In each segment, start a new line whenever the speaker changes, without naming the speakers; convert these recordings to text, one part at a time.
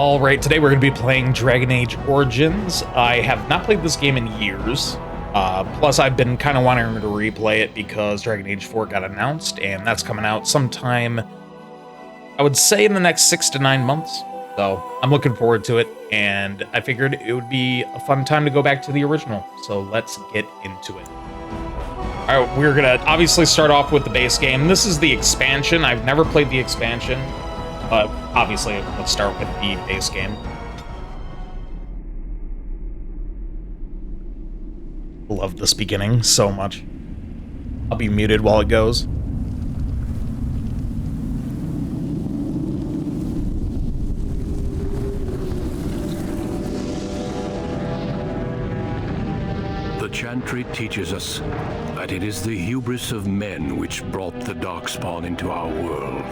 Alright, today we're going to be playing Dragon Age Origins. I have not played this game in years. Plus, I've been kind of wanting to replay it because Dragon Age 4 got announced, and that's coming out sometime, I would say, in the next 6 to 9 months. So, I'm looking forward to it, and I figured it would be a fun time to go back to the original. So, let's get into it. Alright, we're going to obviously start off with the base game. This is the expansion. I've never played the expansion. But obviously, let's start with the base game. Love this beginning so much. I'll be muted while it goes.
The Chantry teaches us that it is the hubris of men which brought the Darkspawn into our world.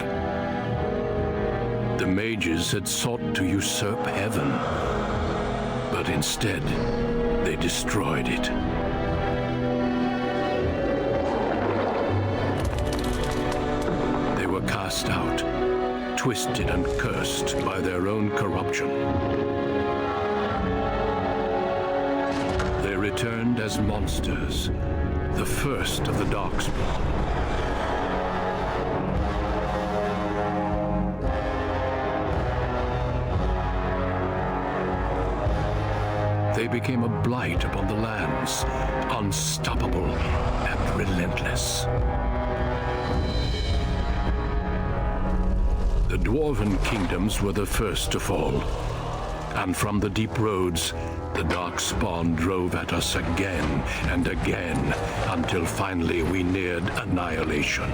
The mages had sought to usurp heaven, but instead, they destroyed it. They were cast out, twisted and cursed by their own corruption. They returned as monsters, the first of the Darkspawn. They became a blight upon the lands, unstoppable and relentless. The Dwarven kingdoms were the first to fall, and from the deep roads, the Darkspawn drove at us again and again, until finally we neared annihilation.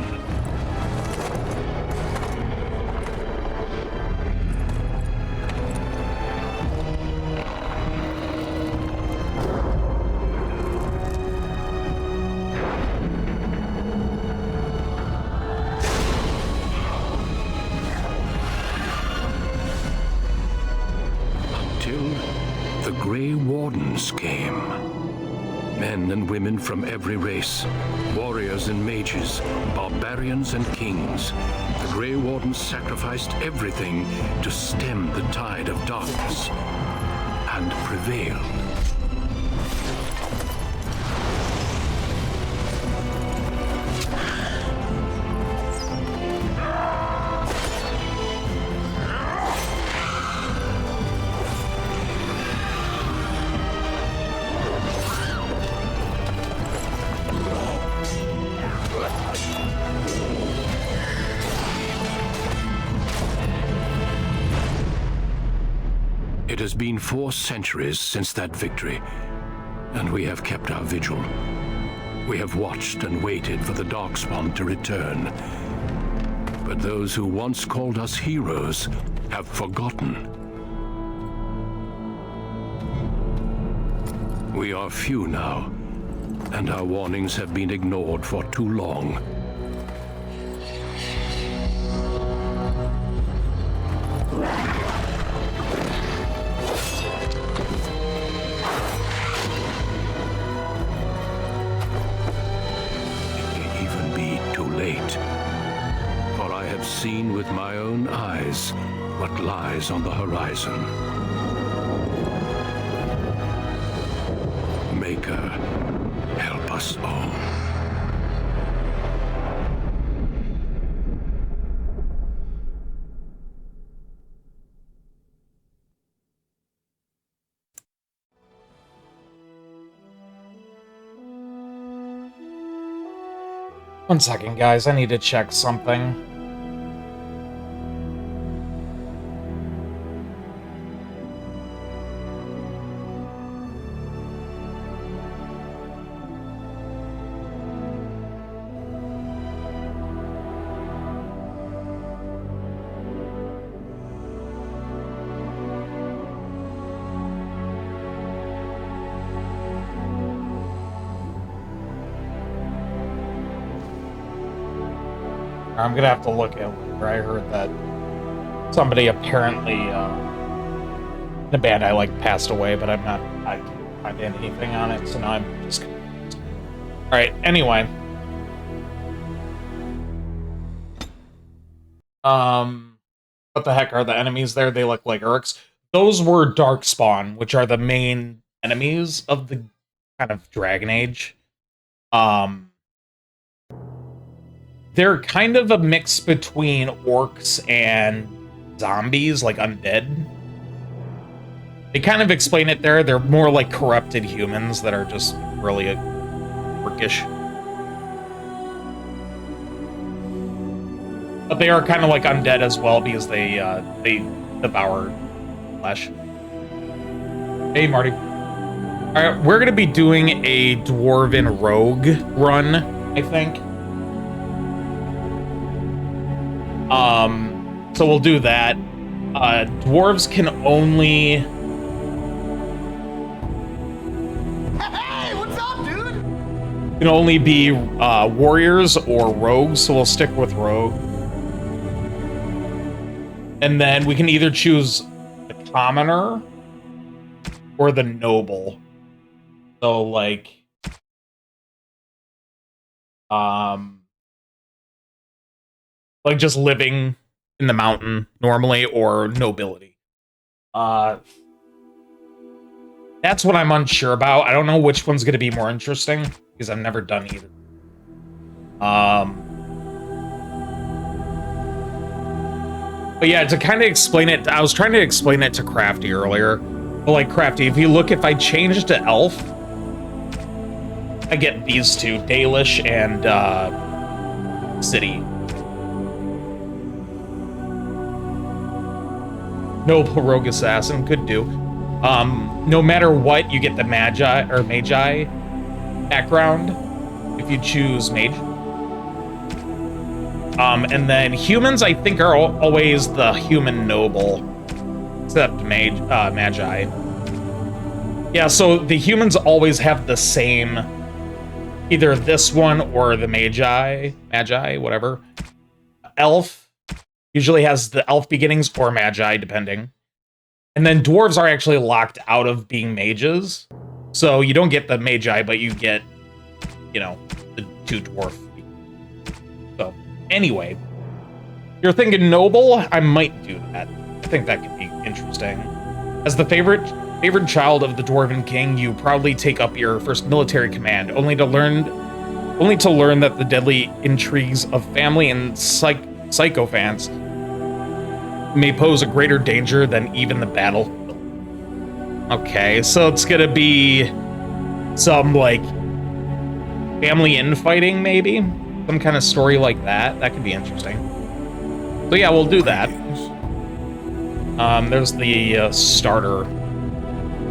The Grey Wardens came. Men and women from every race, warriors and mages, barbarians and kings. The Grey Wardens sacrificed everything to stem the tide of darkness, and prevailed. It has been 4 centuries since that victory, and we have kept our vigil. We have watched and waited for the Darkspawn to return. But those who once called us heroes have forgotten. We are few now, and our warnings have been ignored for too long. Seen with my own eyes what lies on the horizon. Maker, help us all.
One second, guys. I need to check something. I'm gonna have to look at where I heard that somebody apparently the band I like passed away, but I can't find anything on it, so now I'm just confused. Alright, anyway. What the heck are the enemies there? They look like orcs. those were Darkspawn, which are the main enemies of the kind of Dragon Age. They're kind of a mix between orcs and zombies, like undead. They kind of explain it there. They're more like corrupted humans that are just really orcish. But they are kind of like undead as well because they devour flesh. Hey, Marty. All right, we're gonna be doing a Dwarven Rogue run, I think. So we'll do that. Dwarves can only...
Hey, what's up, dude?
Can only be warriors or rogues, so we'll stick with rogue. And then we can either choose the commoner or the noble. So, like... like just living in the mountain normally, or nobility. That's what I'm unsure about. I don't know which one's going to be more interesting, because I've never done either. But yeah, to kind of explain it, I was trying to explain it to Crafty earlier. But like, Crafty, if I change to elf, I get these two, Dalish and City. Noble Rogue Assassin, could do. No matter what, you get the Magi background if you choose Mage. And then humans, I think, are always the human noble, except Magi. Yeah, so the humans always have the same, either this one or the Magi, whatever. Elf usually has the elf beginnings or Magi, depending. And then dwarves are actually locked out of being mages. So you don't get the Magi, but you get, you know, the two dwarf. So, anyway. You're thinking noble? I might do that. I think that could be interesting. As the favorite child of the Dwarven King, you proudly take up your first military command, only to learn that the deadly intrigues of family and sycophants may pose a greater danger than even the battle. Okay, so it's gonna be some, like, family infighting, maybe? Some kind of story like that. That could be interesting. So yeah, we'll do that. There's the starter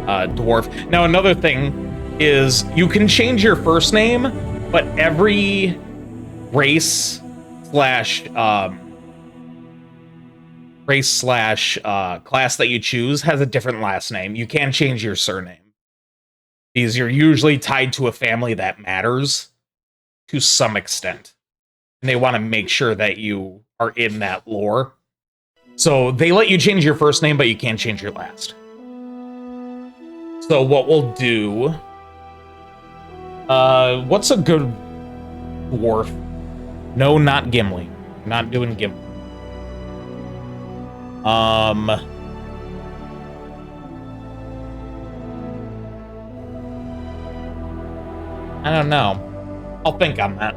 dwarf. Now, another thing is you can change your first name, but every race slash class that you choose has a different last name. You can change your surname because you're usually tied to a family that matters to some extent, and they want to make sure that you are in that lore. So they let you change your first name, but you can't change your last. So what we'll do, what's a good dwarf? No, not Gimli. Not doing Gimli. I don't know. I'll think on that.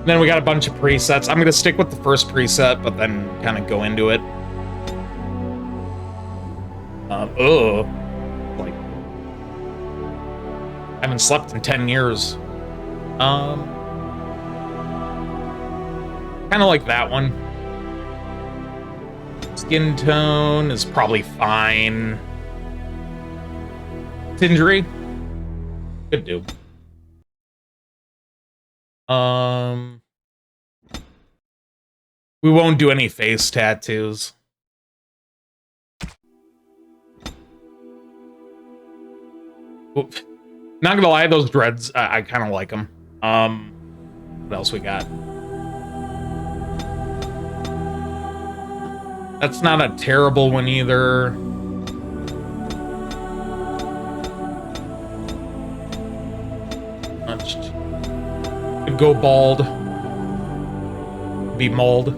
Then we got a bunch of presets. I'm gonna stick with the first preset, but then kind of go into it. Like, I haven't slept in 10 years. Kind of like that one. Skin tone is probably fine. Sindri? Could do. We won't do any face tattoos. Oop. Not gonna lie, those dreads, I kind of like them. What else we got? That's not a terrible one either. Could go bald. Be mauled.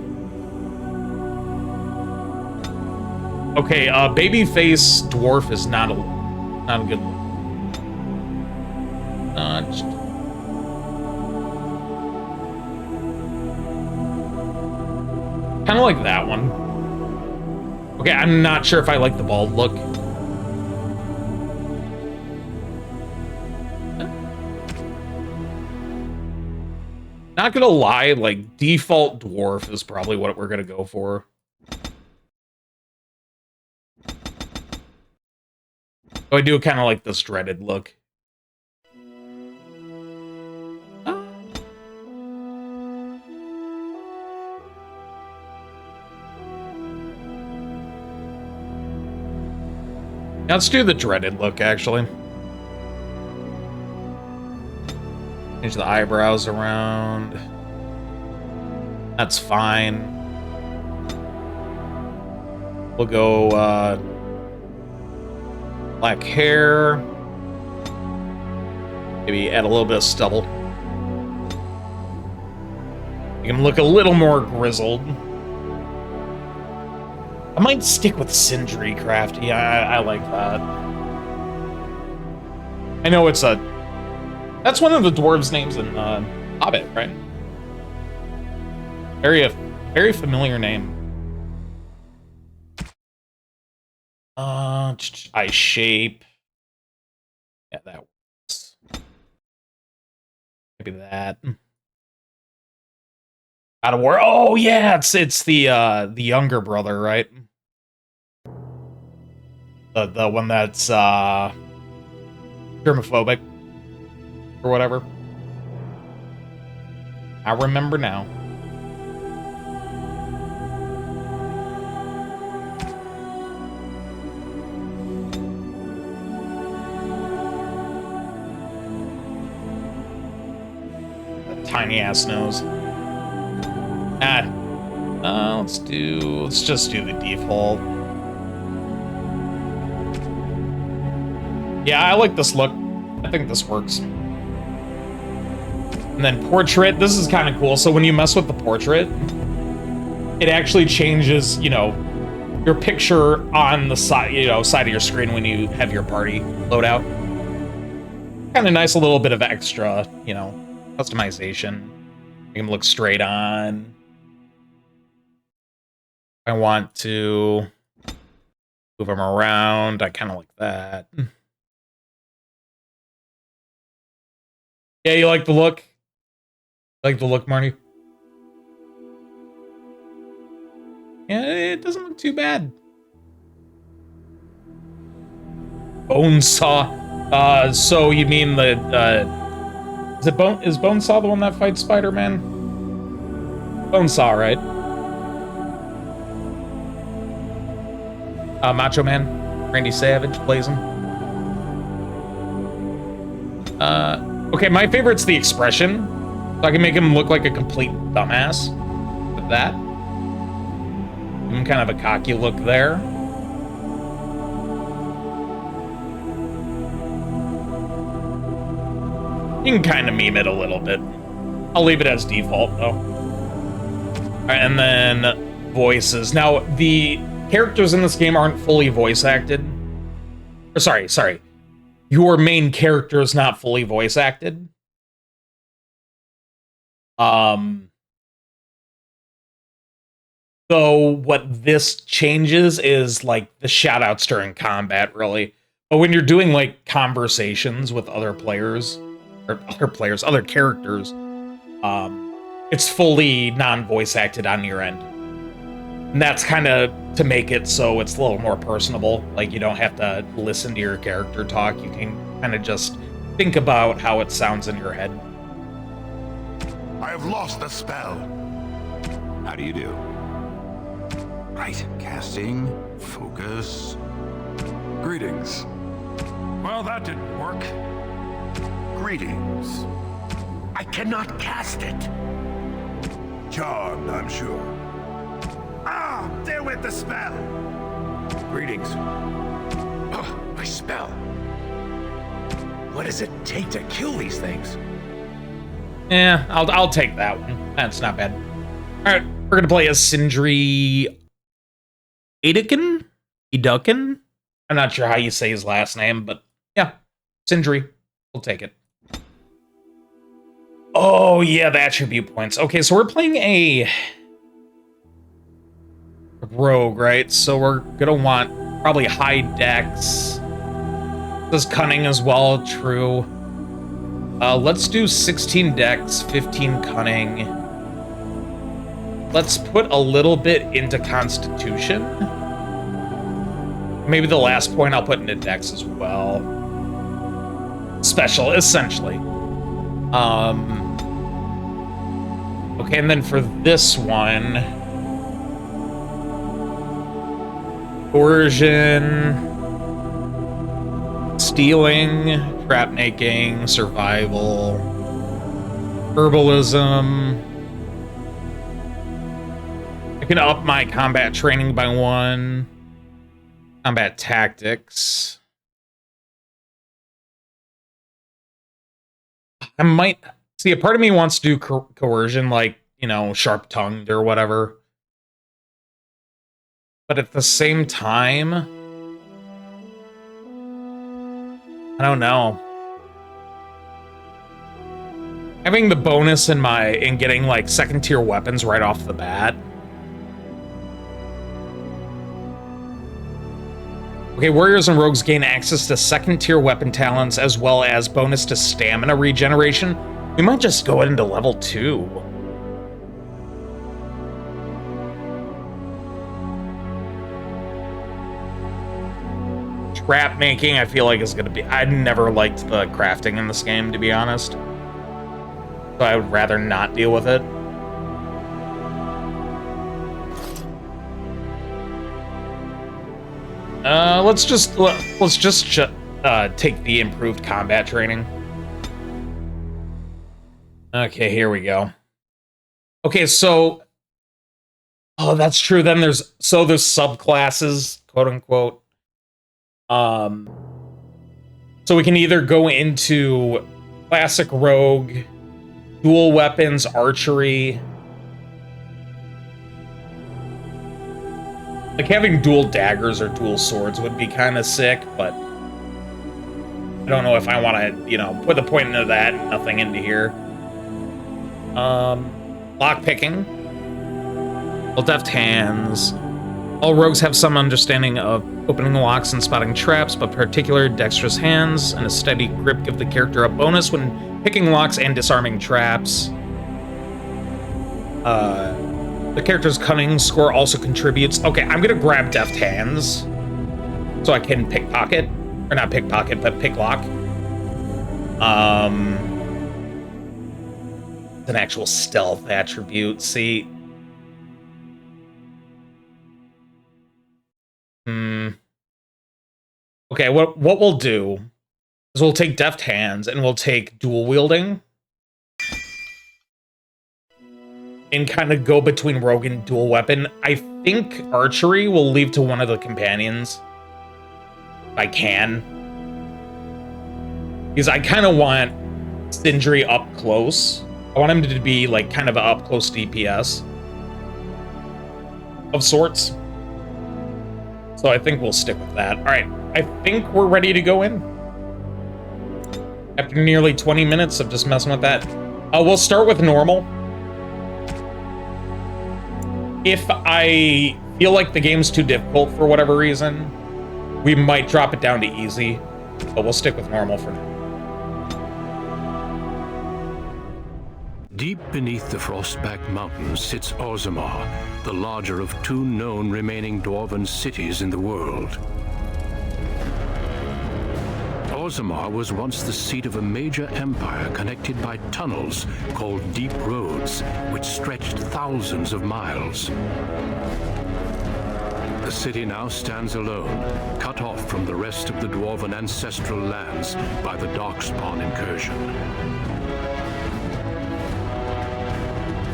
Okay, babyface dwarf is not a good look. Kind of like that one. Okay, I'm not sure if I like the bald look. Not gonna lie, like, default dwarf is probably what we're gonna go for. Oh, I do kind of like this dreaded look. Now let's do the dreaded look, actually. Change the eyebrows around. That's fine. We'll go, black hair. Maybe add a little bit of stubble. You can look a little more grizzled. I might stick with Sindri Crafty. I like that. I know it's a... That's one of the dwarves' names in Hobbit, right? Very familiar name. Eye shape. Yeah, that works. Maybe that. Out of war. Oh yeah, it's the younger brother, right? The one that's germophobic or whatever. I remember now. That tiny ass nose. Let's just do the default. Yeah, I like this look. I think this works. And then portrait, this is kind of cool. So when you mess with the portrait, it actually changes, you know, your picture on the side, side of your screen when you have your party load out. Kind of nice, a little bit of extra, customization. Make him look straight on. I want to move him around. I kind of like that. Yeah, you like the look? Like the look, Marty? Yeah, it doesn't look too bad. Bonesaw. So you mean the, is Bonesaw the one that fights Spider-Man? Bonesaw, right? Macho Man. Randy Savage plays him. Okay, my favorite's the expression. So I can make him look like a complete dumbass with that. Give him kind of a cocky look there. You can kind of meme it a little bit. I'll leave it as default, though. Alright, and then voices. Now, the characters in this game aren't fully voice acted. Or sorry. Your main character is not fully voice acted. So what this changes is like the shoutouts during combat, really. But when you're doing like conversations with other players, or other characters, it's fully non-voice acted on your end. And that's kind of to make it so it's a little more personable. Like, you don't have to listen to your character talk. You can kind of just think about how it sounds in your head.
I have lost the spell.
How do you do?
Right, casting, focus.
Greetings.
Well, that didn't work. Greetings. I cannot cast it.
Charmed, I'm sure.
Ah, there went the spell.
Greetings.
Oh, my spell. What does it take to kill these things?
Yeah, I'll take that one. That's not bad. All right, we're gonna play as Sindri Adekin. Edukin? I'm not sure how you say his last name, but yeah, Sindri. We'll take it. Oh, yeah, the attribute points. Okay, so we're playing a rogue, right? So we're gonna want probably high dex. Does cunning as well, true. Let's do 16 dex, 15 cunning. Let's put a little bit into constitution. Maybe the last point I'll put into dex as well. Special, essentially. Okay, and then for this one, coercion, stealing, trap making, survival, herbalism. I can up my combat training by 1. Combat tactics. I might see, a part of me wants to do coercion, like, you know, sharp tongued or whatever. But at the same time, I don't know. Having the bonus in getting like second tier weapons right off the bat. Okay, warriors and rogues gain access to second tier weapon talents as well as bonus to stamina regeneration. We might just go into level 2. Trap making, I feel like, is gonna be... I never liked the crafting in this game, to be honest. So I would rather not deal with it. Let's just take the improved combat training. Okay, here we go. Okay, so... Oh, that's true. Then there's subclasses, quote unquote. So we can either go into classic rogue, dual weapons, archery. Like having dual daggers or dual swords would be kind of sick, but I don't know if I want to, you know, put the point into that and nothing into here. Lockpicking. Well, deft hands. All rogues have some understanding of opening locks and spotting traps, but particular dexterous hands and a steady grip give the character a bonus when picking locks and disarming traps. The character's cunning score also contributes. Okay, I'm gonna grab deft hands so I can pickpocket, or not pickpocket, but pick lock. It's an actual stealth attribute. See. Okay, what we'll do is we'll take deft hands and we'll take dual wielding and kind of go between rogue and dual weapon. I think archery will leave to one of the companions if I can, because I kind of want Sindri up close. I want him to be like kind of an up close DPS of sorts. So I think we'll stick with that. All right, I think we're ready to go in. After nearly 20 minutes of just messing with that. We'll start with normal. If I feel like the game's too difficult for whatever reason, we might drop it down to easy, but we'll stick with normal for now.
Deep beneath the Frostback Mountains sits Orzammar, the larger of 2 known remaining dwarven cities in the world. Orzammar was once the seat of a major empire connected by tunnels called deep roads, which stretched thousands of miles. The city now stands alone, cut off from the rest of the dwarven ancestral lands by the Darkspawn incursion.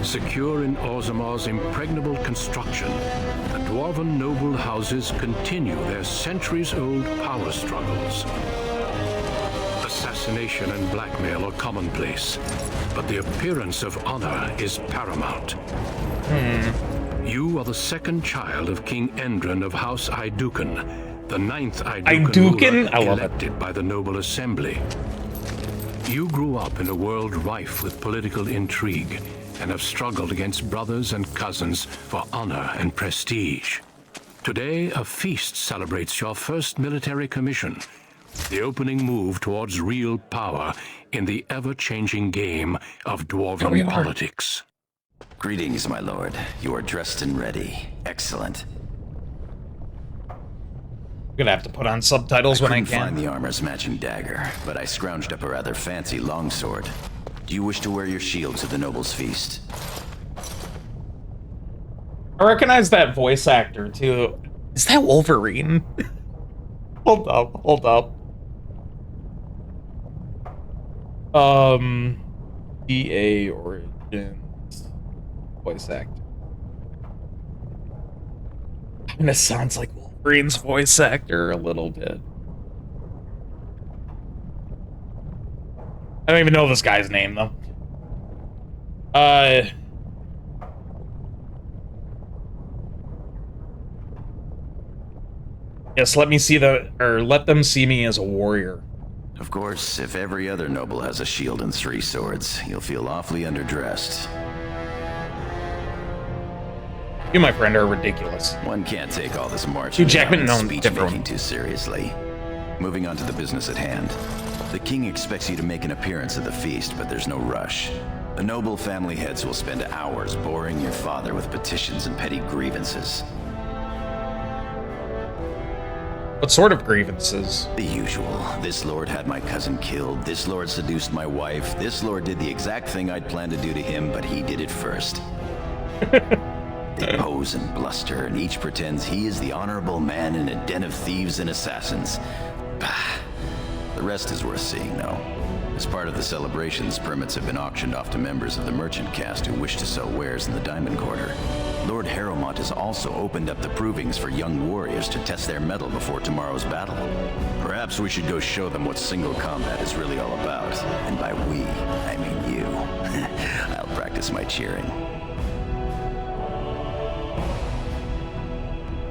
Secure in Orzammar's impregnable construction, the dwarven noble houses continue their centuries-old power struggles. Assassination and blackmail are commonplace, but the appearance of honor is paramount. You are the second child of King Endron of House Iduken, the ninth
Iduken?
ruler
I love it.
elected by the noble assembly. You grew up in a world rife with political intrigue and have struggled against brothers and cousins for honor and prestige. Today, a feast celebrates your first military commission, the opening move towards real power in the ever-changing game of dwarven politics.
Greetings, my lord. You are dressed and ready. Excellent.
I'm gonna have to put on subtitles when I
couldn't find
can.
the armor's matching dagger, but I scrounged up a rather fancy longsword. Do you wish to wear your shield to the noble's feast?
I recognize that voice actor, too. Is that Wolverine? Hold up. EA Origins voice actor. Kinda sounds like Wolverine's voice actor a little bit. I don't even know this guy's name, though. Yes, let them see me as a warrior.
Of course, if every other noble has a shield and 3 swords, you'll feel awfully underdressed.
You, my friend, are ridiculous.
One can't take all this marching
Hugh Jackman,
and
no,
speech
different.
making too seriously. Moving on to the business at hand. The king expects you to make an appearance at the feast, but there's no rush. The noble family heads will spend hours boring your father with petitions and petty grievances.
What sort of grievances?
The usual. This lord had my cousin killed. This lord seduced my wife. This lord did the exact thing I'd planned to do to him, but he did it first. They pose and bluster, and each pretends he is the honorable man in a den of thieves and assassins. Bah. The rest is worth seeing, though. As part of the celebrations, permits have been auctioned off to members of the merchant caste who wish to sell wares in the Diamond Quarter. Lord Harrowmont has also opened up the provings for young warriors to test their mettle before tomorrow's battle. Perhaps we should go show them what single combat is really all about. And by we, I mean you. I'll practice my cheering.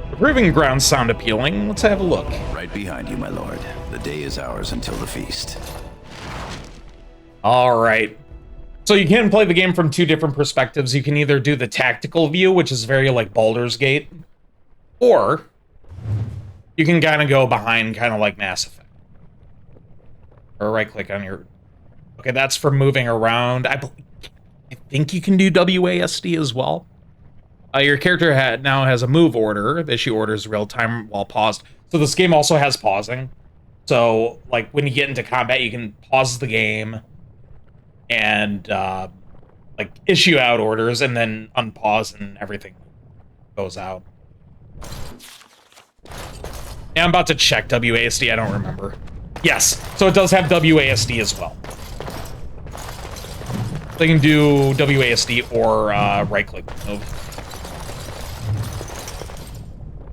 The proving grounds sound appealing. Let's have a look.
Right behind you, my lord. The day is ours until the feast.
All right. So you can play the game from 2 different perspectives. You can either do the tactical view, which is very like Baldur's Gate, or you can kind of go behind, kind of like Mass Effect. Or right-click on your... Okay, that's for moving around. I think you can do WASD as well. Your character now has a move order that she orders real-time while paused. So this game also has pausing. So, like, when you get into combat, you can pause the game and like issue out orders and then unpause and everything goes out. Yeah, I'm about to check WASD. I don't remember. Yes, so it does have WASD as well. They can do WASD or right-click move.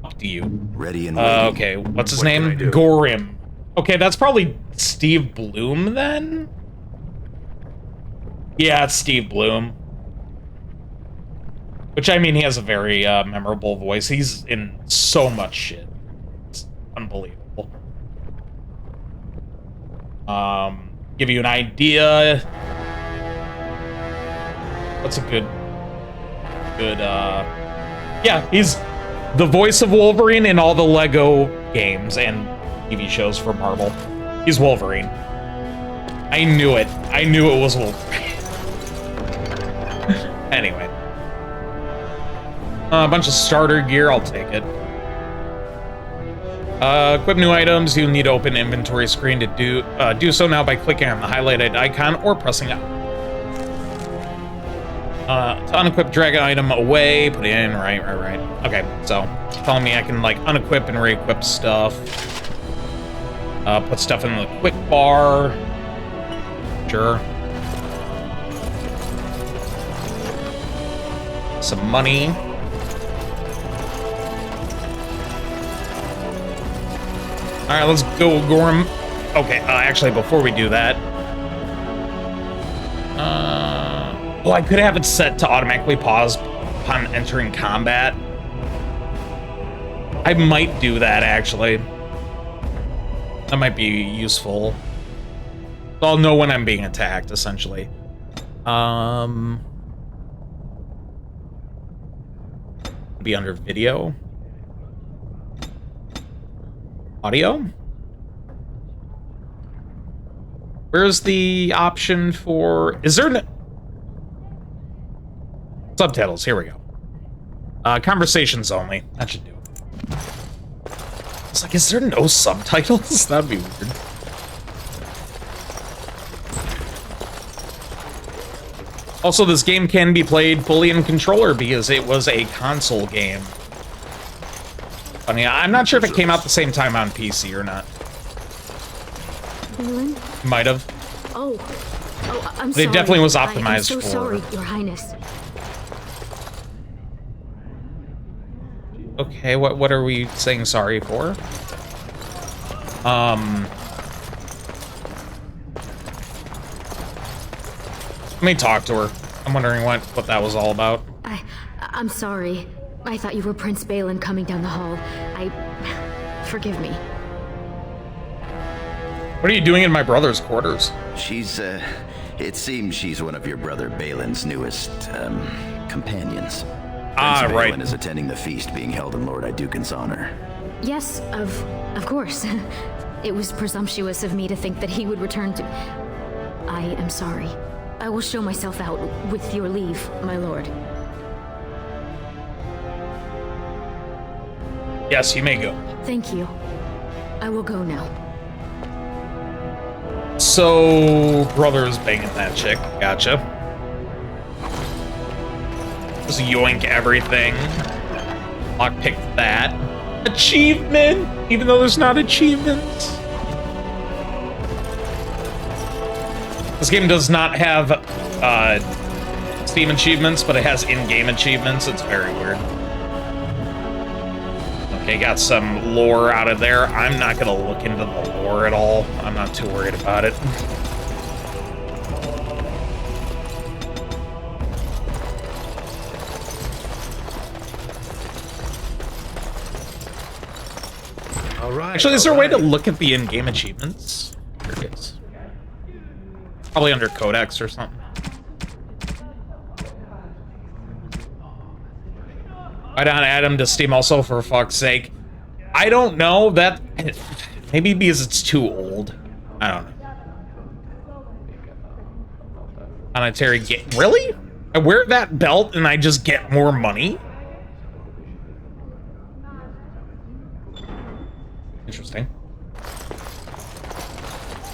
Up to you.
Ready and waiting.
Okay, what's his name? Gorim. Okay, that's probably Steve Bloom then? Yeah, it's Steve Bloom. Which, I mean, he has a very memorable voice. He's in so much shit. It's unbelievable. Give you an idea. What's a good... Yeah, he's the voice of Wolverine in all the Lego games and TV shows for Marvel. He's Wolverine. I knew it. I knew it was Wolverine. Anyway. A bunch of starter gear, I'll take it. Equip new items. You need to open inventory screen to do so now by clicking on the highlighted icon or pressing up. To unequip, drag an item away, put it in, right. Okay, so telling me I can like unequip and re-equip stuff. Put stuff in the quick bar. Sure. Some money. Alright, let's go, Gorm. Okay, actually, before we do that... oh, I could have it set to automatically pause upon entering combat. I might do that, actually. That might be useful. I'll know when I'm being attacked, essentially. Be under video. Audio? Where's the option for... Is there... Subtitles, here we go. Conversations only. That should do it. It's like, is there no subtitles? That'd be weird. Also, this game can be played fully in controller because it was a console game. Funny, I'm not sure if it came out at the same time on PC or not.
Balin?
Might have.
Oh, I'm sorry.
It definitely was
I'm
optimized
so
for...
sorry, Your Highness.
Okay, what are we saying sorry for? Let me talk to her. I'm wondering what that was all about.
I'm sorry. I thought you were Prince Balin coming down the hall. Forgive me.
What are you doing in my brother's quarters?
She's, it seems she's one of your brother Balin's newest, companions.
Ah,
Prince
right.
Balin is attending the feast being held in Lord Idukin's honor.
Yes, of course. It was presumptuous of me to think that he would return to... I am sorry. I will show myself out with your leave, my lord.
Yes, you may go.
Thank you. I will go now.
So, brother's banging that chick. Gotcha. Just yoink everything. Lockpick that. Achievement! Even though there's not achievements. This game does not have Steam achievements, but it has in-game achievements. It's very weird. Okay, got some lore out of there. I'm not gonna look into the lore at all. I'm not too worried about it.
All right.
Actually, is there a way to look at the in-game achievements? There it is. Probably under Codex or something. Why not add him to Steam also, for fuck's sake? I don't know. That... Maybe because it's too old. I don't know. Monetary get... Really? I wear that belt and I just get more money? Interesting.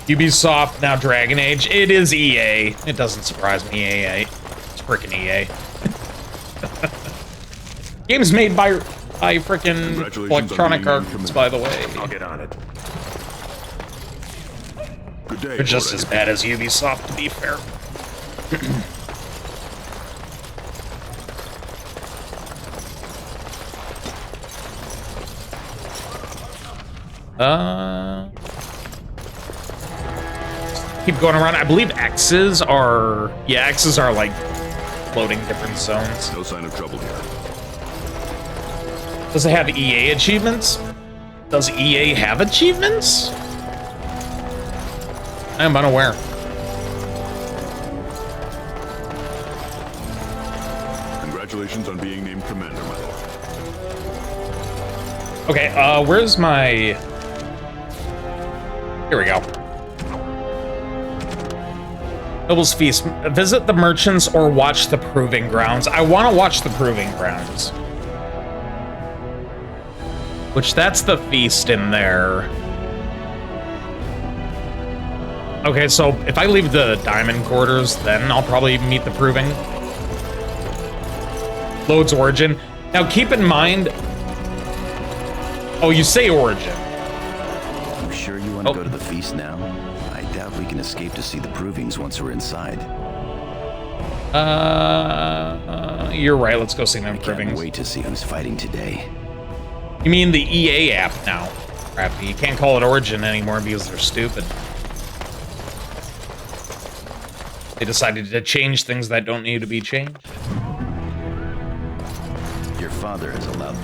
Ubisoft, now Dragon Age. It is EA. It doesn't surprise me, EA. It's frickin' EA. Games made by frickin' Electronic Arts, by the way.
I'll get on it.
Good day.
They're just as bad as Ubisoft, to be fair. Keep going around. I believe X's are... Yeah, X's are, like, floating different zones.
No sign of trouble here.
Does it have EA achievements? Does EA have achievements? I am unaware.
Congratulations on being named commander, my lord.
Okay, where's my... Here we go. Noble's Feast. Visit the merchants or watch the proving grounds. I want to watch the proving grounds. Which, that's the feast in there. Okay, so if I leave the diamond quarters, then I'll probably meet the proving. Loads Origin. Now, keep in mind... Oh, you say Origin.
You sure you want to go to the feast now? I doubt we can escape to see the provings once we're inside.
You're right. Let's go see them
I can't
provings.
wait to see who's fighting today.
You mean the EA app now? Crap, you can't call it Origin anymore because they're stupid. They decided to change things that don't need to be changed.
father has allowed.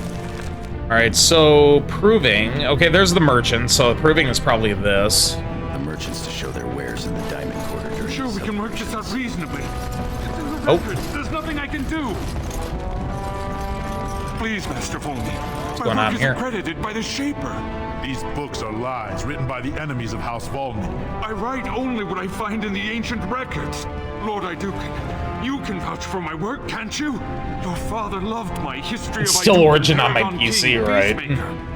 Alright, so proving. Okay, there's the merchant, so proving is probably this.
The merchants to show their wares in the diamond quarter.
You sure we can work this out reasonably?
Oh.
There's nothing I can do. Please, Master Volney.
What's going on here?
Accredited by the Shaper.
These books are lies written by the enemies of House Volney.
I write only what I find in the ancient records. Lord Iduken, you can vouch for my work, can't you? Your father loved my history
It's
of
still
Iduken,
Origin on my
Paragon
PC,
King,
right?
Peacemaker.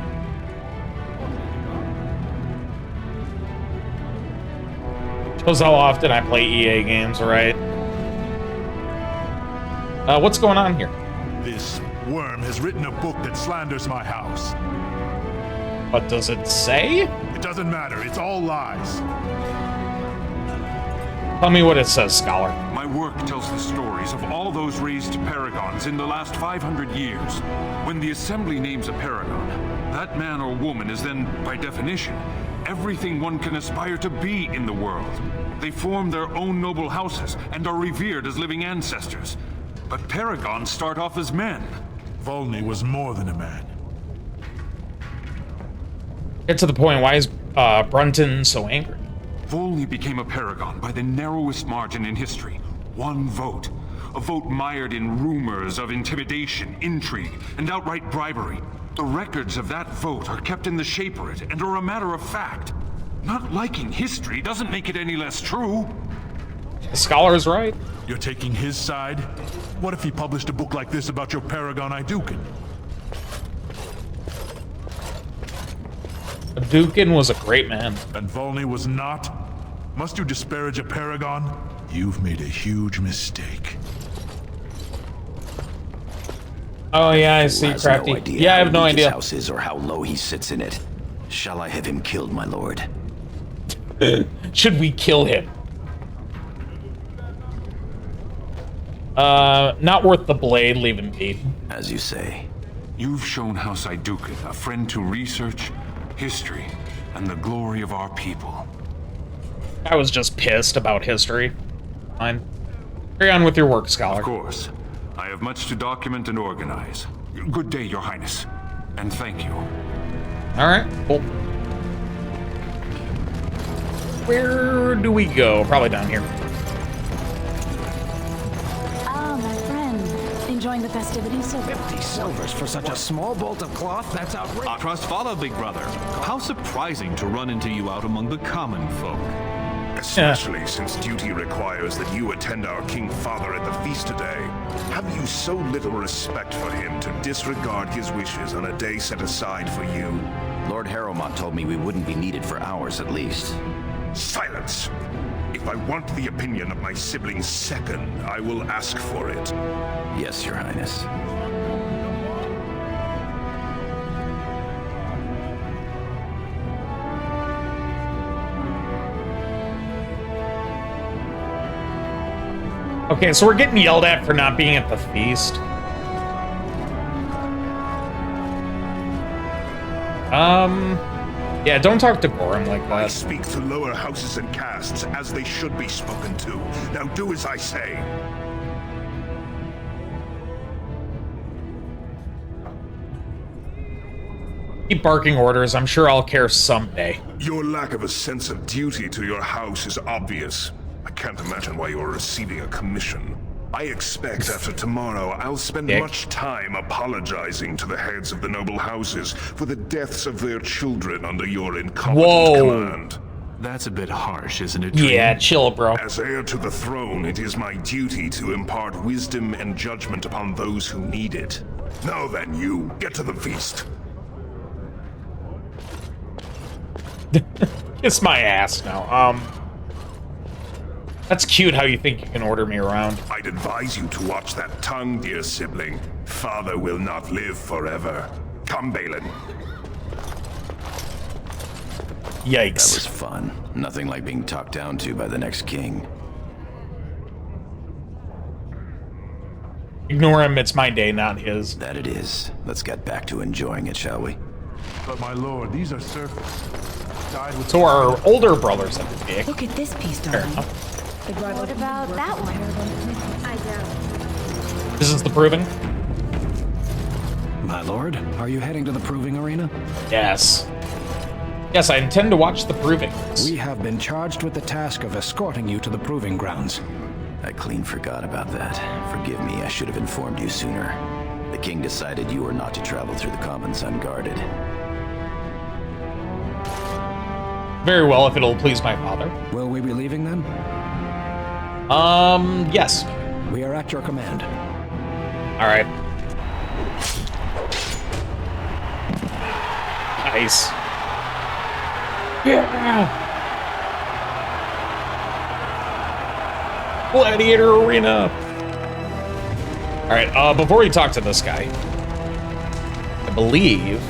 Shows how often I play EA games, right? What's going on here?
This worm has written a book that slanders my house.
What does it say?
It doesn't matter, it's all lies.
Tell me what it says, Scholar.
My work tells the stories of all those raised paragons in the last 500 years. When the Assembly names a paragon, that man or woman is then, by definition, everything one can aspire to be in the world. They form their own noble houses and are revered as living ancestors. But paragons start off as men.
Volney was more than a man.
Get to the point. Why is Brunton so angry?
Volney became a paragon by the narrowest margin in history. One vote. A vote mired in rumors of intimidation, intrigue, and outright bribery. The records of that vote are kept in the Shaperate and are a matter of fact. Not liking history doesn't make it any less true.
The Scholar is right.
You're taking his side? What if he published a book like this about your paragon Iduken?
Dukin was a great man.
And Volney was not? Must you disparage a paragon? You've made a huge mistake.
Oh yeah, I see,
Has
Crafty.
no idea
Yeah, I
how
have no
weak his
idea.
house is or how low he sits in it. Shall I have him killed, my lord?
Should we kill him? Not worth the blade, leave him be.
As you say.
You've shown House Iduken a friend to research, history, and the glory of our people.
I was just pissed about history. Fine. Carry on with your work, Scholar.
Of course. I have much to document and organize. Good day, Your Highness. And thank you.
Alright, cool. Where do we go? Probably down here.
Ah, my friend. Enjoying the festivities so far?
50 silvers for such a small bolt of cloth? That's outrageous.
Our trust follow, big brother. How surprising to run into you out among the common folk.
Especially since duty requires that you attend our King Father at the feast today. Have you so little respect for him to disregard his wishes on a day set aside for you?
Lord Harrowmont told me we wouldn't be needed for hours at least.
Silence! If I want the opinion of my sibling's second, I will ask for it.
Yes, Your Highness.
Okay, so we're getting yelled at for not being at the feast. Yeah, don't talk to Gorham like
I
that.
speak to lower houses and castes as they should be spoken to. Now do as I say.
Keep barking orders. I'm sure I'll care someday.
Your lack of a sense of duty to your house is obvious. I can't imagine why you're receiving a commission. I expect after tomorrow I'll spend much time apologizing to the heads of the noble houses for the deaths of their children under your incompetent command.
That's a bit harsh, isn't it?
Yeah, chill, bro.
As heir to the throne, it is my duty to impart wisdom and judgment upon those who need it. Now then, you, get to the feast.
Kiss my ass now. That's cute how you think you can order me around.
I'd advise you to watch that tongue, dear sibling. Father will not live forever. Come, Balin.
Yikes.
That was fun. Nothing like being talked down to by the next king.
Ignore him, it's my day, not his.
That it is. Let's get back to enjoying it, shall we?
But my lord, these are serfs. Died with
So our older brothers have to pick.
Look at this piece,
Fair
darling.
enough.
What about that one? I doubt.
This is the proving.
My lord, are you heading to the proving arena?
Yes. Yes, I intend to watch the proving.
We have been charged with the task of escorting you to the proving grounds.
I clean forgot about that. Forgive me, I should have informed you sooner. The king decided you were not to travel through the commons unguarded.
Very well, if it'll please my father.
Will we be leaving then?
Yes.
We are at your command.
All right. Nice. Yeah. Gladiator Arena. All right. Before we talk to this guy, I believe.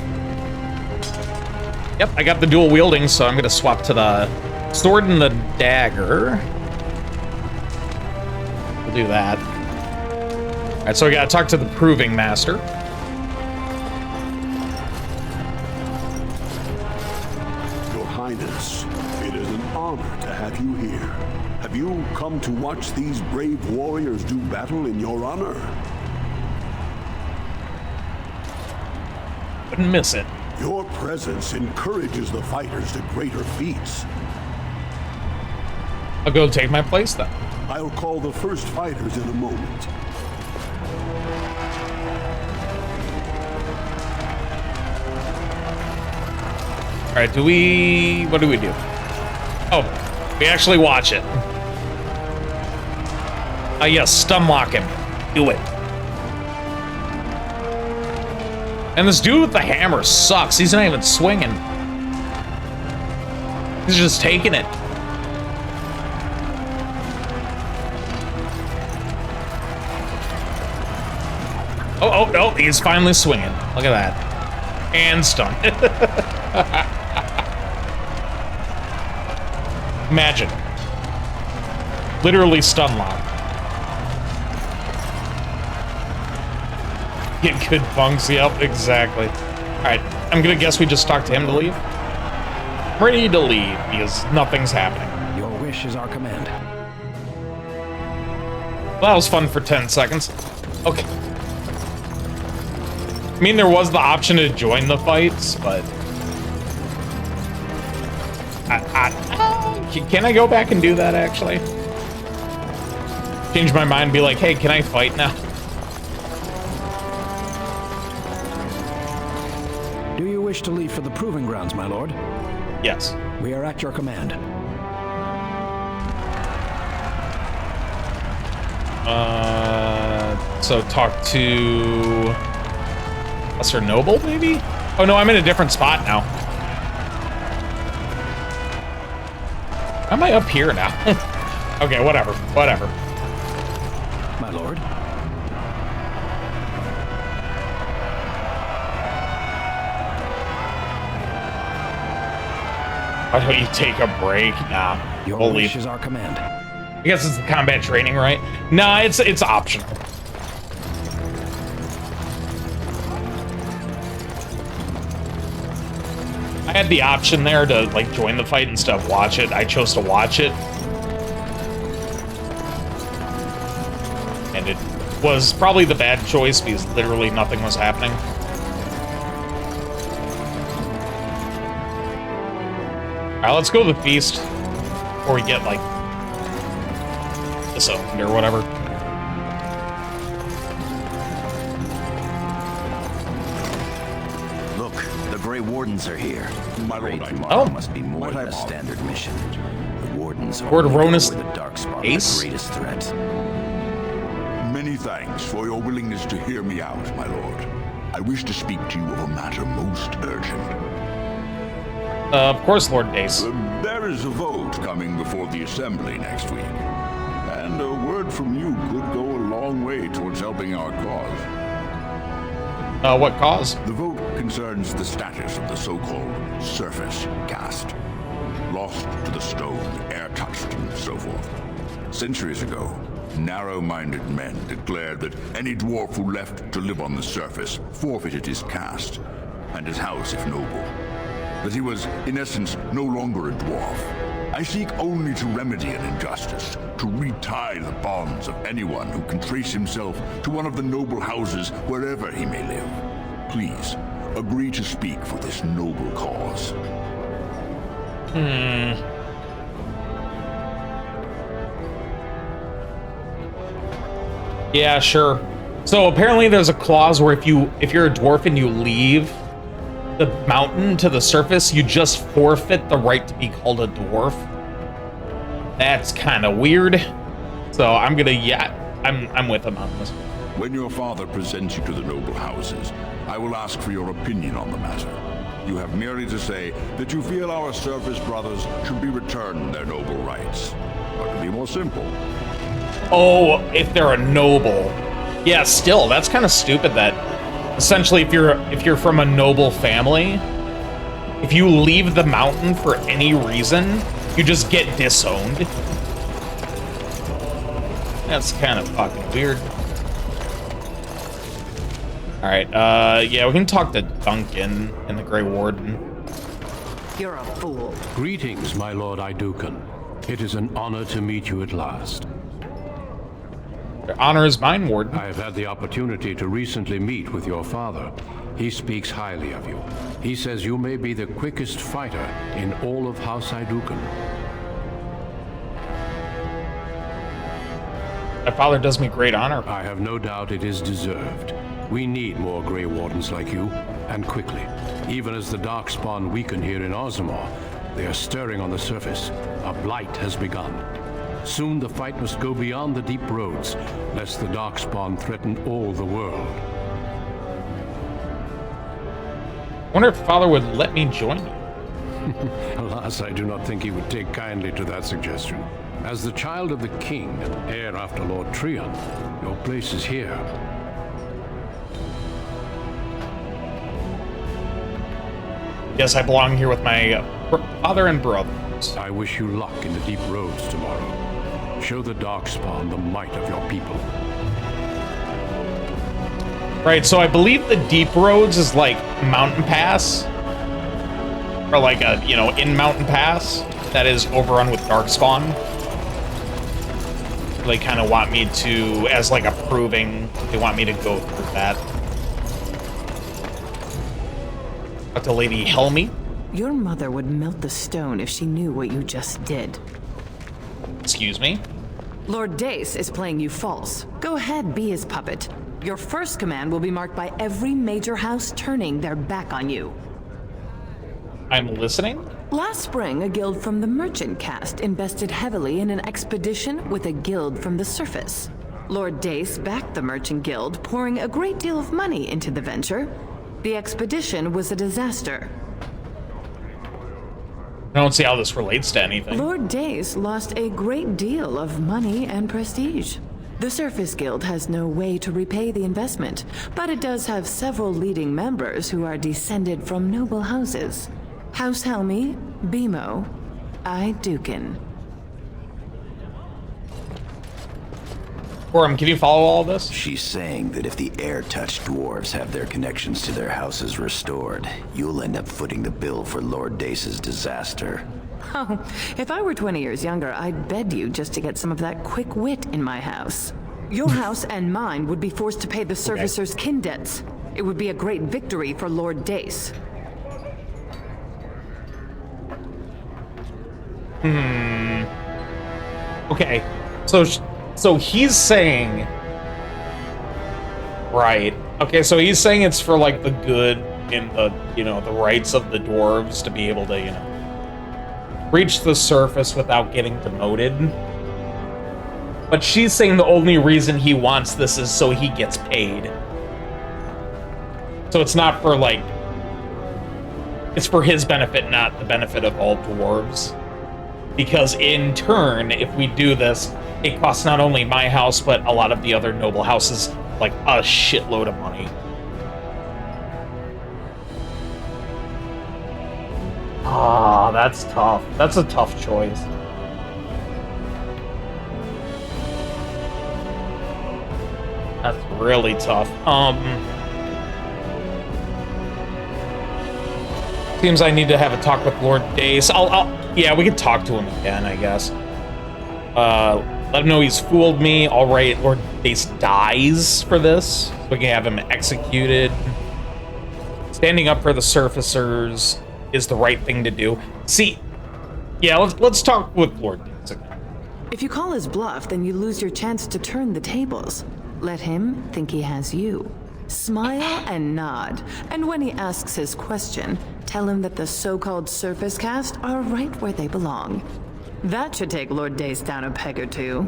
Yep, I got the dual wielding, so I'm gonna swap to the sword and the dagger. We'll do that. All right, so we gotta talk to the proving master.
Your Highness, it is an honor to have you here. Have you come to watch these brave warriors do battle in your honor?
Wouldn't miss it.
Your presence encourages the fighters to greater feats.
I'll go take my place then.
I'll call the first fighters in a moment.
All right, what do we do? Oh, we actually watch it. Yes, stun lock him. Do it. And this dude with the hammer sucks. He's not even swinging. He's just taking it. Oh, no, he's finally swinging. Look at that. And stun. Imagine. Literally stun lock. Get good bunks, yep, exactly. Alright, I'm gonna guess we just talked to him to leave. I'm ready to leave because nothing's happening.
Your wish is our command.
Well, that was fun for 10 seconds. Okay. I mean, there was the option to join the fights, but... can I go back and do that, actually? Change my mind and be like, hey, can I fight now?
Do you wish to leave for the proving grounds, my lord?
Yes.
We are at your command.
So talk to... Lesser Noble, maybe? Oh, no, I'm in a different spot now. Am I up here now? Okay, whatever. Whatever.
My lord?
Why don't you take a break? Nah.
Your
we'll
wish
leave.
is our command.
I guess it's the combat training, right? Nah, it's optional. I had the option there to like join the fight instead of watch it. I chose to watch it. And it was probably the bad choice because literally nothing was happening. Alright, let's go to the feast before we get like disowned or whatever.
Look, the Grey Wardens are here.
My lord,
tomorrow must be more than a standard mission. The Wardens are
Lord Ronus
the dark spot, the
Ace?
greatest threat.
Many thanks for your willingness to hear me out, my lord. I wish to speak to you of a matter most urgent.
Of course, Lord Dace.
There is a vote coming before the Assembly next week. And a word from you could go a long way towards helping our cause.
What cause?
The vote concerns the status of the so-called surface caste. Lost to the stone, air-touched, and so forth. Centuries ago, narrow-minded men declared that any dwarf who left to live on the surface forfeited his caste, and his house if noble. That he was, in essence, no longer a dwarf. I seek only to remedy an injustice, to retie the bonds of anyone who can trace himself to one of the noble houses wherever he may live. Please, agree to speak for this noble cause.
Yeah, sure. So apparently there's a clause where if you're a dwarf and you leave the mountain to the surface, you just forfeit the right to be called a dwarf. That's kind of weird. So I'm with him on this.
When your father presents you to the noble houses, I will ask for your opinion on the matter. You have merely to say that you feel our surface brothers should be returned their noble rights. Or to be more simple.
Oh, if they're a noble. Yeah, still, that's kind of stupid that essentially if you're from a noble family, if you leave the mountain for any reason, you just get disowned. That's kind of fucking weird. Alright, yeah, we can talk to Duncan and the Grey Warden.
You're a fool.
Greetings, my lord Idukan. It is an honor to meet you at last.
Your honor is mine, Warden.
I have had the opportunity to recently meet with your father. He speaks highly of you. He says you may be the quickest fighter in all of House Idukan.
My father does me great honor.
I have no doubt it is deserved. We need more Grey Wardens like you, and quickly. Even as the Darkspawn weaken here in Ozamar, they are stirring on the surface. A blight has begun. Soon the fight must go beyond the deep roads, lest the Darkspawn threaten all the world.
I wonder if father would let me join you.
Alas, I do not think he would take kindly to that suggestion. As the child of the king and heir after Lord Trion, your place is here.
Yes, I belong here with my father and brothers.
I wish you luck in the deep roads tomorrow. Show the Darkspawn the might of your people.
Right, so I believe the deep roads is like Mountain Pass. Or like a, in Mountain Pass that is overrun with Darkspawn. They kind of want me to, as like a proving, they want me to go through that. Talk to Lady Helmy.
Your mother would melt the stone if she knew what you just did.
Excuse me?
Lord Dace is playing you false. Go ahead, be his puppet. Your first command will be marked by every major house turning their back on you.
I'm listening?
Last spring, a guild from the Merchant caste invested heavily in an expedition with a guild from the surface. Lord Dace backed the Merchant Guild, pouring a great deal of money into the venture. The expedition was a disaster.
I don't see how this relates to anything.
Lord Dace lost a great deal of money and prestige. The Surface Guild has no way to repay the investment, but it does have several leading members who are descended from noble houses. House Helmy, Bimo, Idukan.
Gorham, can you follow all of this?
She's saying that if the air-touched dwarves have their connections to their houses restored, you'll end up footing the bill for Lord Dace's disaster.
Oh, if I were 20 years younger, I'd bed you just to get some of that quick wit in my house. Your house and mine would be forced to pay the Surfacer's kin debts. It would be a great victory for Lord Dace.
Okay, so he's saying, right? Okay, so he's saying it's for like the good and the the rights of the dwarves to be able to reach the surface without getting demoted. But she's saying the only reason he wants this is so he gets paid. So it's not for like, it's for his benefit, not the benefit of all dwarves. Because in turn, if we do this, it costs not only my house, but a lot of the other noble houses, like, a shitload of money. Ah, that's tough. That's a tough choice. That's really tough. Seems I need to have a talk with Lord Dace. Yeah, we could talk to him again, I guess. Let him know he's fooled me. All right, Lord Dace dies for this. So we can have him executed. standing up for the surfacers is the right thing to do. See, yeah, let's talk with Lord Dix again.
If you call his bluff, then you lose your chance to turn the tables. Let him think he has you. Smile and nod. And when he asks his question, tell him that the so-called surface caste are right where they belong. That should take Lord Dace down a peg or two.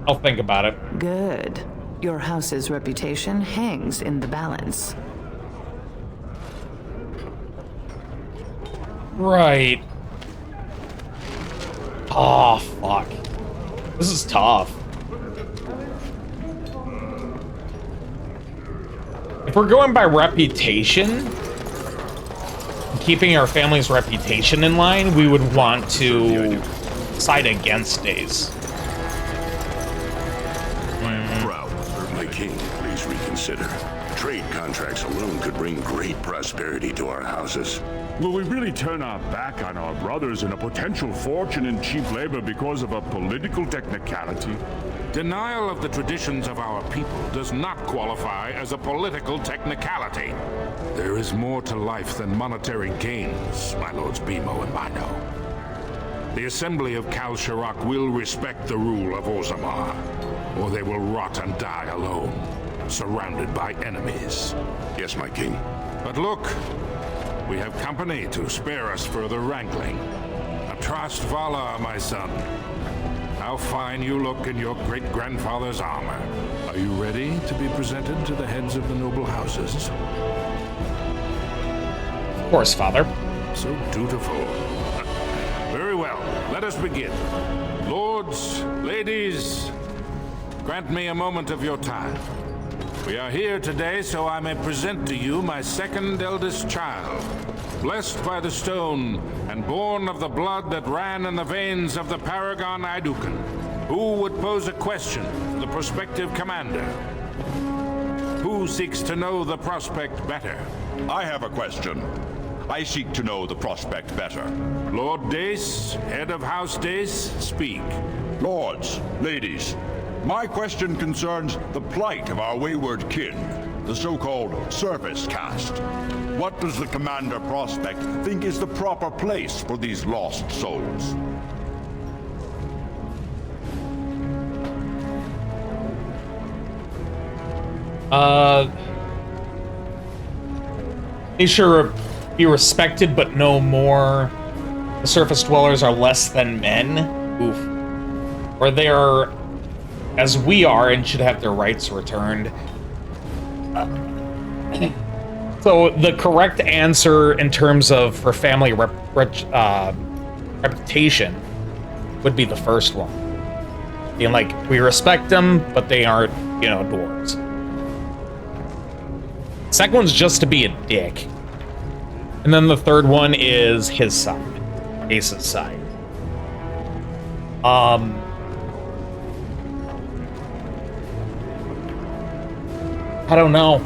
I'll think about it.
Good. Your house's reputation hangs in the balance.
Right. Oh, fuck. This is tough. If we're going by reputation, keeping our family's reputation in line, we would want to side against Dace.
My king, please reconsider. Trade contracts alone could bring great prosperity to our houses.
Will we really turn our back on our brothers and a potential fortune in cheap labor because of a political technicality?
Denial of the traditions of our people does not qualify as a political technicality. There is more to life than monetary gains, my lords Bimo and Mino. The Assembly of Kal Shirak will respect the rule of Orzammar, or they will rot and die alone, surrounded by enemies.
Yes, my king.
But look, we have company to spare us further wrangling. Atrast Vala, my son. How fine you look in your great-grandfather's armor. Are you ready to be presented to the heads of the noble houses?
Of course, father.
So dutiful. Very well, let us begin. Lords, ladies, grant me a moment of your time. We are here today so I may present to you my second eldest child, blessed by the stone and born of the blood that ran in the veins of the Paragon Aidukan, who would pose a question to the prospective commander. Who seeks to know the prospect better?
I have a question. I seek to know the prospect better.
Lord Dace, head of House Dace, speak.
Lords, ladies, my question concerns the plight of our wayward kin, the so-called surface caste. What does the Commander Prospect think is the proper place for these lost souls?
They should be respected, but no more. The surface dwellers are less than men. Oof. Or they are as we are and should have their rights returned. So the correct answer in terms of for family reputation would be the first one. Being like, we respect them, but they aren't, you know, dwarves. Second one's just to be a dick. And then the third one is his side. Ace's side. I don't know.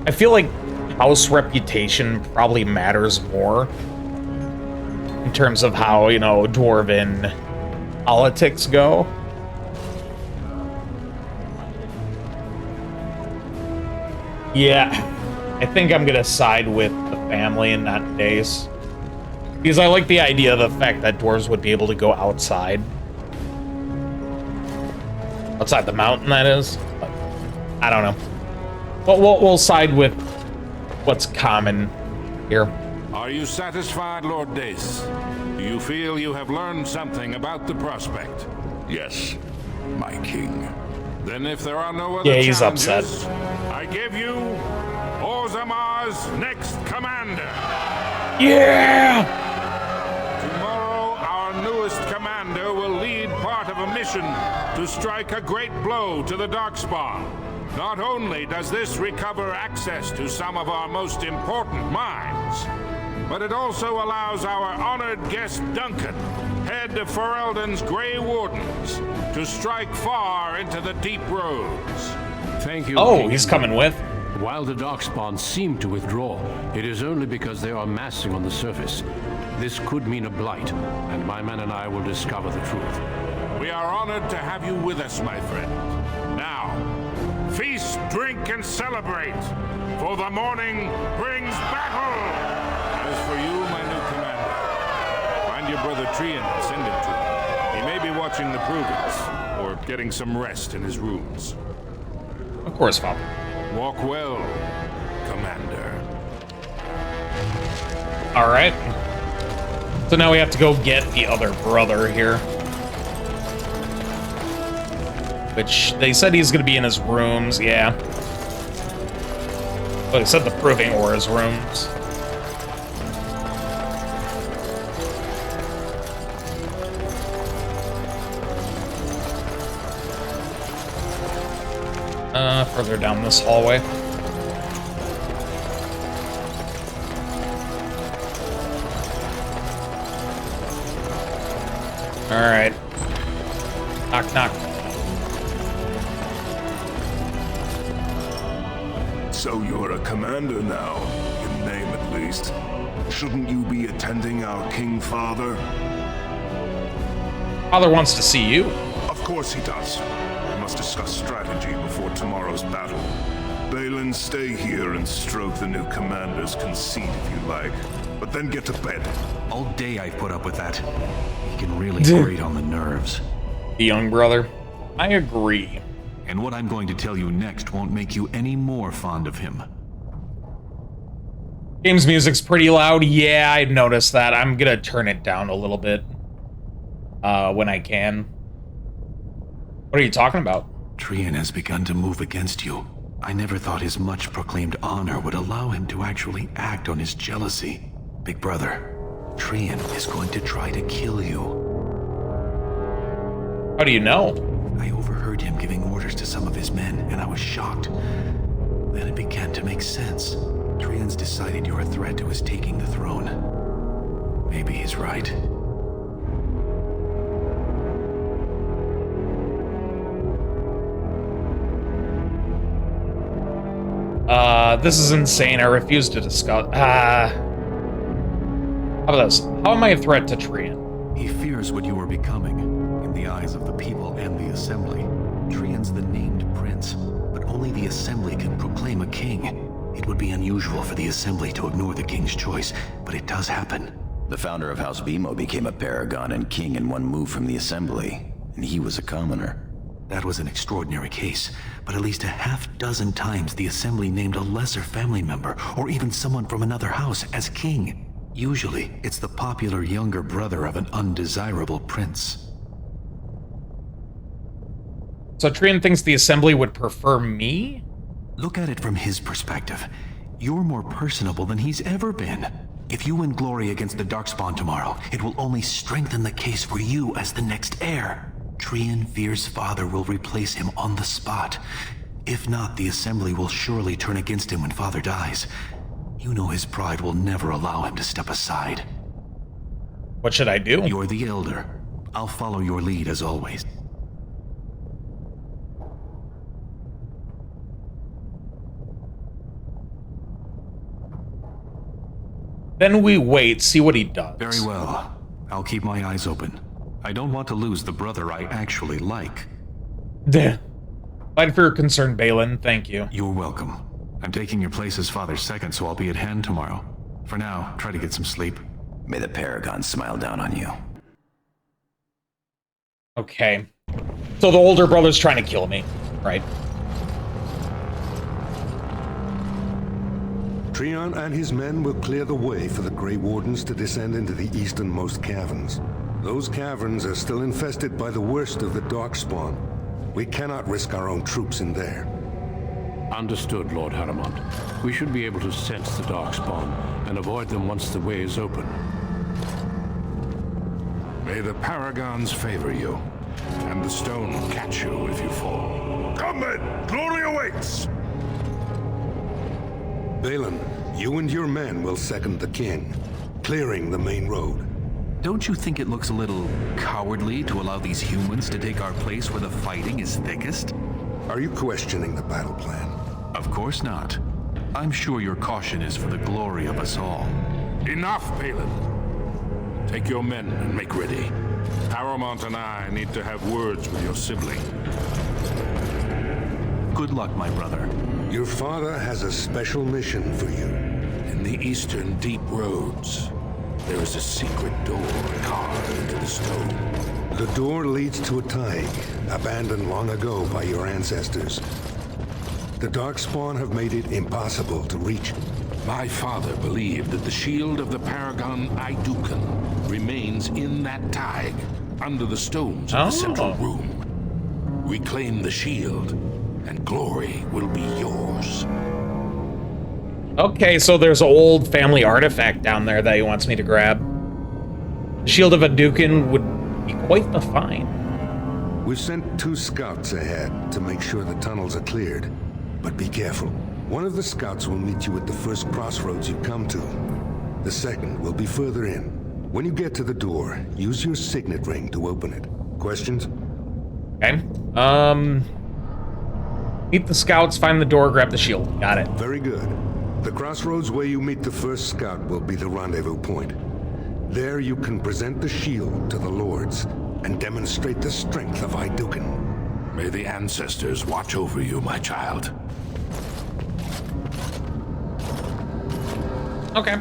I feel like house reputation probably matters more in terms of how, you know, dwarven politics go. Yeah, I think I'm gonna side with the family and not Dace. Because I like the idea of the fact that dwarves would be able to go outside. Outside the mountain, that is. But I don't know. But we'll side with what's common here.
Are you satisfied, Lord Dace? Do you feel you have learned something about the prospect?
Yes, my king.
Then if there are no other
he's upset.
I give you Orzammar's next commander.
Yeah!
Tomorrow, our newest commander will lead part of a mission to strike a great blow to the Darkspawn. Not only does this recover access to some of our most important mines, but it also allows our honored guest Duncan, head of Ferelden's Grey Wardens, to strike far into the deep roads.
Thank you.
Oh,
King.
he's coming with.
While the Darkspawn seem to withdraw, it is only because they are massing on the surface. This could mean a blight, and my men and I will discover the truth.
We are honored to have you with us, my friend. Now, feast, drink, and celebrate, for the morning brings battle! As for you, my new commander, find your brother Trian and send him to me. He may be watching the provings, or getting some rest in his rooms.
Of course, Father.
Walk well, Commander.
Alright. So now we have to go get the other brother here. Which, they said he's gonna be in his rooms, yeah. Well, they said the proving or his rooms. Further down this hallway. Alright. Knock, knock.
So you're a commander now, in name at least. Shouldn't you be attending our King Father?
Father wants to see you.
Of course he does. We must discuss strategy before tomorrow's battle. Balin, stay here and stroke the new commander's conceit if you like. But then get to bed.
All day I've put up with that. He can really grate on the nerves.
The young brother. I agree.
And what I'm going to tell you next won't make you any more fond of him.
Game's music's pretty loud. Yeah, I've noticed that. I'm gonna turn it down a little bit. When I can. What are you talking about?
Trian has begun to move against you. I never thought his much proclaimed honor would allow him to actually act on his jealousy. Big brother, Trian is going to try to kill you.
How do you know?
I overheard him giving orders to some of his men, and I was shocked. Then it began to make sense. Trian's decided you're a threat to his taking the throne. Maybe he's right.
This is insane. I refuse to discuss. How about this? How am I a threat to Trian?
He fears what you are becoming, in the eyes of the people and the Assembly. Trian's the named prince, but only the Assembly can proclaim a king. It would be unusual for the Assembly to ignore the king's choice, but it does happen.
The founder of House Bimo became a paragon and king in one move from the Assembly, and he was a commoner.
That was an extraordinary case, but at least a half-dozen times the Assembly named a lesser family member, or even someone from another house, as king. Usually, it's the popular younger brother of an undesirable prince.
So Trian thinks the Assembly would prefer me?
Look at it from his perspective. You're more personable than he's ever been. If you win glory against the Darkspawn tomorrow, it will only strengthen the case for you as the next heir. Trian fears father will replace him on the spot. If not, the Assembly will surely turn against him when father dies. You know his pride will never allow him to step aside.
What should I do?
You're the elder. I'll follow your lead as always.
Then we wait, see what he does.
Very well. I'll keep my eyes open. I don't want to lose the brother I actually like.
Fight for your concern, Balin. Thank you.
You're welcome. I'm taking your place as father's second, so I'll be at hand tomorrow. For now, try to get some sleep.
May the Paragon smile down on you.
Okay. So the older brother's trying to kill me, right?
Trian and his men will clear the way for the Grey Wardens to descend into the easternmost caverns. Those caverns are still infested by the worst of the Darkspawn. We cannot risk our own troops in there.
Understood, Lord Haramond. We should be able to sense the Darkspawn and avoid them once the way is open.
May the Paragons favor you, and the stone catch you if you fall.
Come then! Glory awaits!
Balin, you and your men will second the king, clearing the main road.
Don't you think it looks a little cowardly to allow these humans to take our place where the fighting is thickest?
Are you questioning the battle plan?
Of course not. I'm sure your caution is for the glory of us all.
Enough, Balin. Take your men and make ready. Paramount and I need to have words with your sibling.
Good luck, my brother.
Your father has a special mission for you.
In the eastern deep roads, there is a secret door carved into the stone.
The door leads to a thaig, abandoned long ago by your ancestors. The Darkspawn have made it impossible to reach.
My father believed that the shield of the Paragon Aidukan remains in that thaig, under the stones of the central room. Reclaim the shield, and glory will be yours.
Okay, so there's an old family artifact down there that he wants me to grab. The shield of Aidukan would be quite the find.
We've sent 2 scouts ahead to make sure the tunnels are cleared. But be careful. One of the scouts will meet you at the first crossroads you come to. The second will be further in. When you get to the door, use your signet ring to open it. Questions?
Okay. Meet the scouts, find the door, grab the shield. Got it.
Very good. The crossroads where you meet the first scout will be the rendezvous point. There you can present the shield to the lords and demonstrate the strength of Aidukan.
May the ancestors watch over you, my child.
Okay.